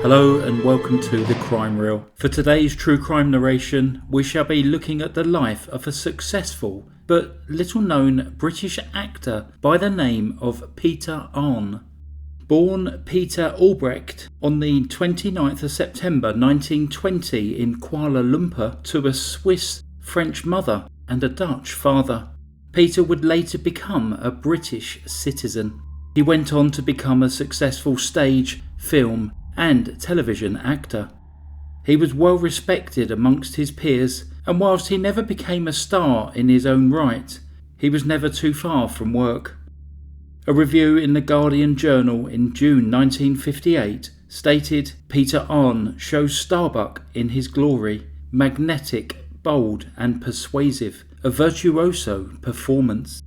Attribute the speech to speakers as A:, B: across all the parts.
A: Hello and welcome to The Crime Reel. For today's true crime narration, we shall be looking at the life of a successful but little known British actor by the name of Peter Ahn. Born Peter Albrecht on the 29th of September 1920 in Kuala Lumpur to a Swiss-French mother and a Dutch father, Peter would later become a British citizen. He went on to become a successful stage, film and television actor. He was well respected amongst his peers, and whilst he never became a star in his own right, he was never too far from work. A review in the Guardian Journal in June 1958 stated, "Peter Ahn shows Starbuck in his glory, magnetic, bold and persuasive, a virtuoso performance."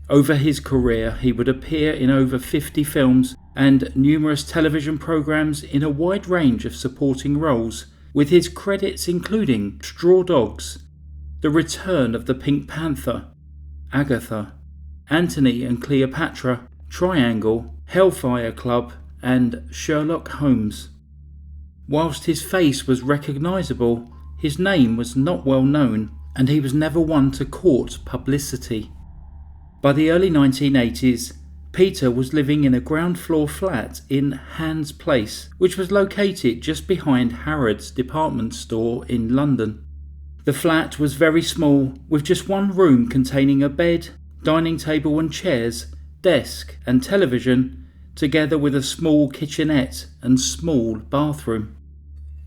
A: Over his career, he would appear in over 50 films and numerous television programs in a wide range of supporting roles, with his credits including Straw Dogs, The Return of the Pink Panther, Agatha, Antony and Cleopatra, Triangle, Hellfire Club and Sherlock Holmes. Whilst his face was recognisable, his name was not well known and he was never one to court publicity. By the early 1980s, Peter was living in a ground floor flat in Hans Place, which was located just behind Harrods department store in London. The flat was very small, with just one room containing a bed, dining table and chairs, desk and television, together with a small kitchenette and small bathroom.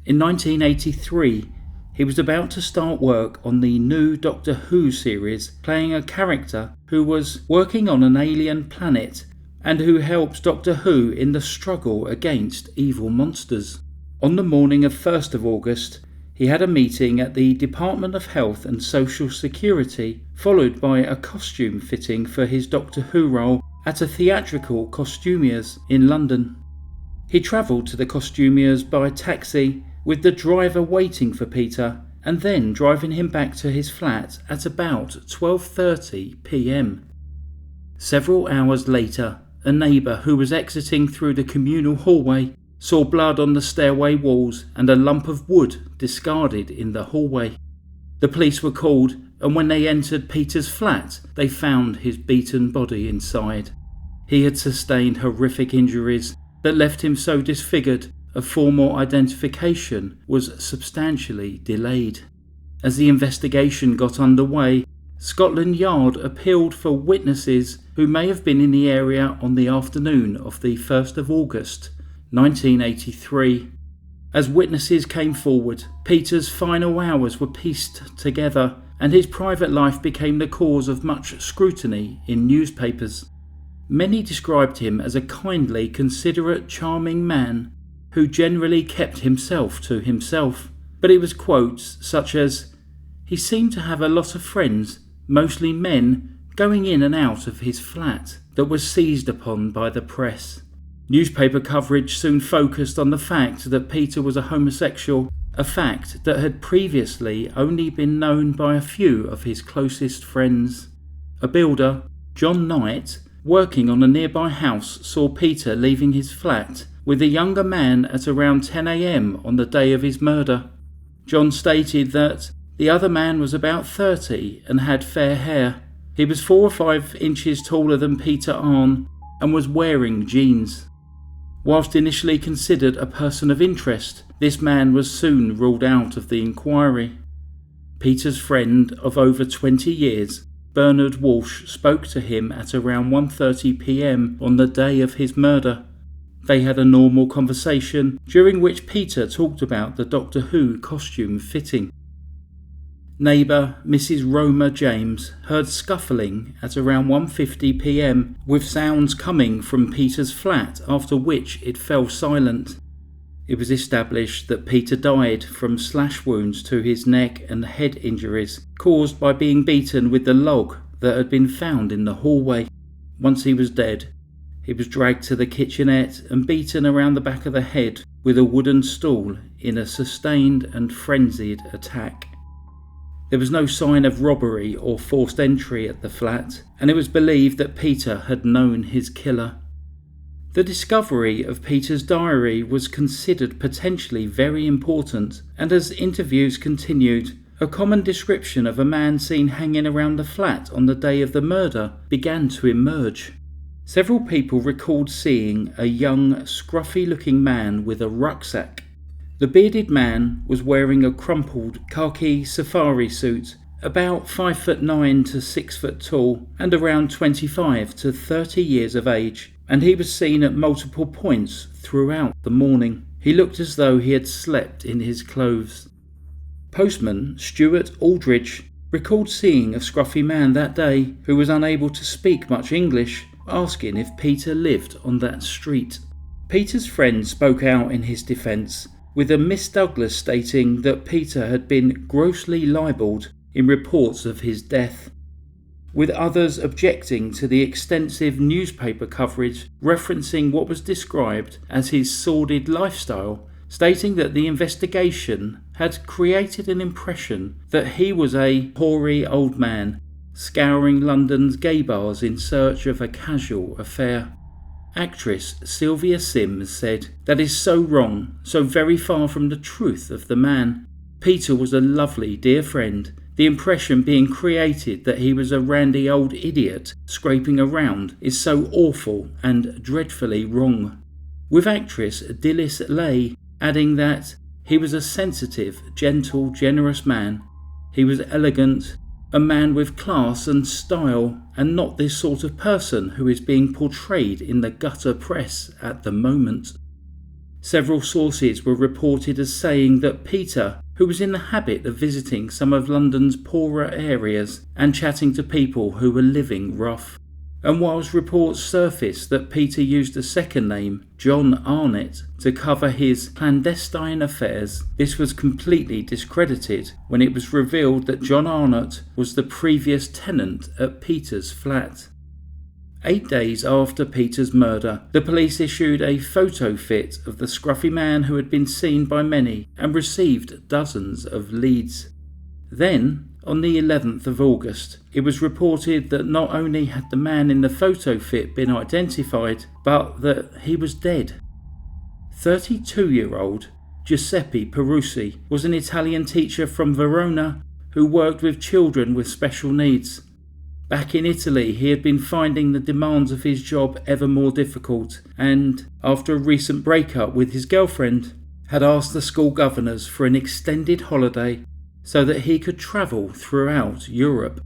A: In 1983, he was about to start work on the new Doctor Who series, playing a character who was working on an alien planet and who helps Doctor Who in the struggle against evil monsters. On the morning of 1st of August, he had a meeting at the Department of Health and Social Security, followed by a costume fitting for his Doctor Who role at a theatrical costumiers in London. He travelled to the costumiers by taxi, with the driver waiting for Peter and then driving him back to his flat at about 12:30 p.m. Several hours later, a neighbour who was exiting through the communal hallway saw blood on the stairway walls and a lump of wood discarded in the hallway. The police were called, and when they entered Peter's flat, they found his beaten body inside. He had sustained horrific injuries that left him so disfigured a formal identification was substantially delayed. As the investigation got underway, Scotland Yard appealed for witnesses who may have been in the area on the afternoon of the 1st of August, 1983. As witnesses came forward, Peter's final hours were pieced together, and his private life became the cause of much scrutiny in newspapers. Many described him as a kindly, considerate, charming man who generally kept himself to himself, but it was quotes such as, "He seemed to have a lot of friends, mostly men, going in and out of his flat," that was seized upon by the press. Newspaper coverage soon focused on the fact that Peter was a homosexual, a fact that had previously only been known by a few of his closest friends. A builder, John Knight, working on a nearby house, saw Peter leaving his flat with a younger man at around 10 a.m. on the day of his murder. John stated that the other man was about 30 and had fair hair. He was 4 or 5 inches taller than Peter Ahn and was wearing jeans. Whilst initially considered a person of interest, this man was soon ruled out of the inquiry. Peter's friend of over 20 years, Bernard Walsh, spoke to him at around 1:30 p.m. on the day of his murder. They had a normal conversation, during which Peter talked about the Doctor Who costume fitting. Neighbour Mrs. Roma James heard scuffling at around 1:50 p.m, with sounds coming from Peter's flat, after which it fell silent. It was established that Peter died from slash wounds to his neck and head injuries caused by being beaten with the log that had been found in the hallway. Once he was dead, he was dragged to the kitchenette and beaten around the back of the head with a wooden stool in a sustained and frenzied attack. There was no sign of robbery or forced entry at the flat, and it was believed that Peter had known his killer. The discovery of Peter's diary was considered potentially very important, and as interviews continued, a common description of a man seen hanging around the flat on the day of the murder began to emerge. Several people recalled seeing a young, scruffy-looking man with a rucksack. The bearded man was wearing a crumpled khaki safari suit, about 5'9" to 6 foot tall, and around 25 to 30 years of age, and he was seen at multiple points throughout the morning. He looked as though he had slept in his clothes. Postman Stuart Aldridge recalled seeing a scruffy man that day who was unable to speak much English, asking if Peter lived on that street. Peter's friend spoke out in his defence, with a Miss Douglas stating that Peter had been grossly libelled in reports of his death, with others objecting to the extensive newspaper coverage referencing what was described as his sordid lifestyle, stating that the investigation had created an impression that he was a hoary old man scouring London's gay bars in search of a casual affair. Actress Sylvia Sims said, "That is so wrong, so very far from the truth of the man. Peter was a lovely, dear friend. The impression being created that he was a randy old idiot scraping around is so awful and dreadfully wrong." With actress Dilys Lay adding that he was a sensitive, gentle, generous man. He was elegant, a man with class and style, and not this sort of person who is being portrayed in the gutter press at the moment. Several sources were reported as saying that Peter, who was in the habit of visiting some of London's poorer areas and chatting to people who were living rough, and whilst reports surfaced that Peter used a second name, John Arnett, to cover his clandestine affairs, this was completely discredited when it was revealed that John Arnott was the previous tenant at Peter's flat. 8 days after Peter's murder, the police issued a photo fit of the scruffy man who had been seen by many and received dozens of leads. Then, on the 11th of August, it was reported that not only had the man in the photo fit been identified, but that he was dead. 32-year-old Giuseppe Peruzzi was an Italian teacher from Verona who worked with children with special needs. Back in Italy, he had been finding the demands of his job ever more difficult and, after a recent breakup with his girlfriend, had asked the school governors for an extended holiday so that he could travel throughout Europe.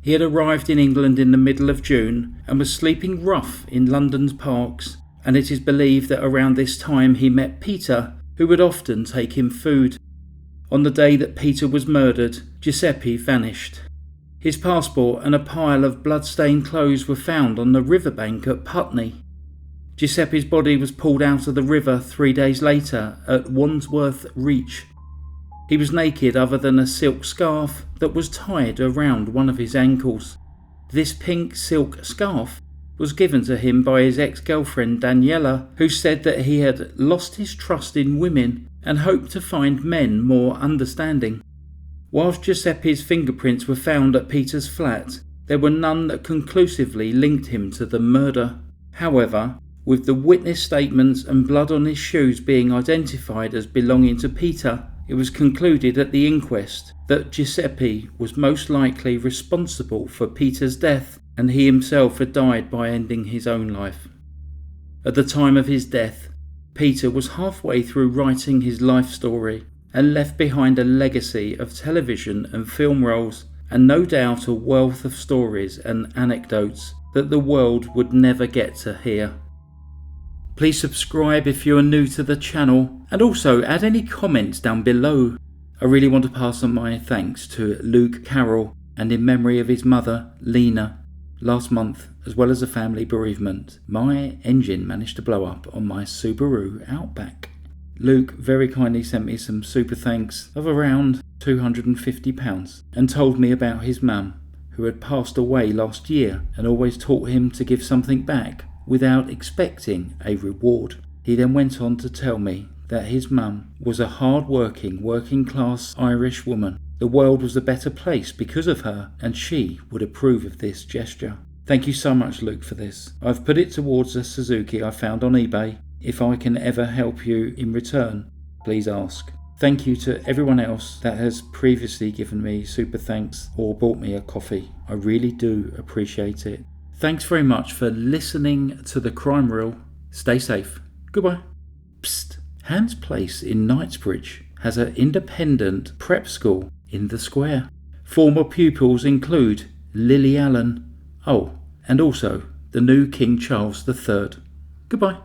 A: He had arrived in England in the middle of June and was sleeping rough in London's parks, and it is believed that around this time he met Peter, who would often take him food. On the day that Peter was murdered, Giuseppe vanished. His passport and a pile of blood-stained clothes were found on the riverbank at Putney. Giuseppe's body was pulled out of the river 3 days later at Wandsworth Reach. He was naked other than a silk scarf that was tied around one of his ankles. This pink silk scarf was given to him by his ex-girlfriend Daniela, who said that he had lost his trust in women and hoped to find men more understanding. Whilst Giuseppe's fingerprints were found at Peter's flat, there were none that conclusively linked him to the murder. However, with the witness statements and blood on his shoes being identified as belonging to Peter, it was concluded at the inquest that Giuseppe was most likely responsible for Peter's death, and he himself had died by ending his own life. At the time of his death, Peter was halfway through writing his life story and left behind a legacy of television and film roles, and no doubt a wealth of stories and anecdotes that the world would never get to hear. Please subscribe if you are new to the channel, and also add any comments down below. I really want to pass on my thanks to Luke Carroll, and in memory of his mother, Lena. Last month, as well as a family bereavement, my engine managed to blow up on my Subaru Outback. Luke very kindly sent me some super thanks of around £250 and told me about his mum, who had passed away last year and always taught him to give something back without expecting a reward. He then went on to tell me that his mum was a hard-working, working-class Irish woman. The world was a better place because of her, and she would approve of this gesture. Thank you so much, Luke, for this. I've put it towards a Suzuki I found on eBay. If I can ever help you in return, please ask. Thank you to everyone else that has previously given me super thanks or bought me a coffee. I really do appreciate it. Thanks very much for listening to the Crime Reel. Stay safe. Goodbye. Psst. Hans Place in Knightsbridge has an independent prep school in the square. Former pupils include Lily Allen. Oh, and also the new King Charles III. Goodbye.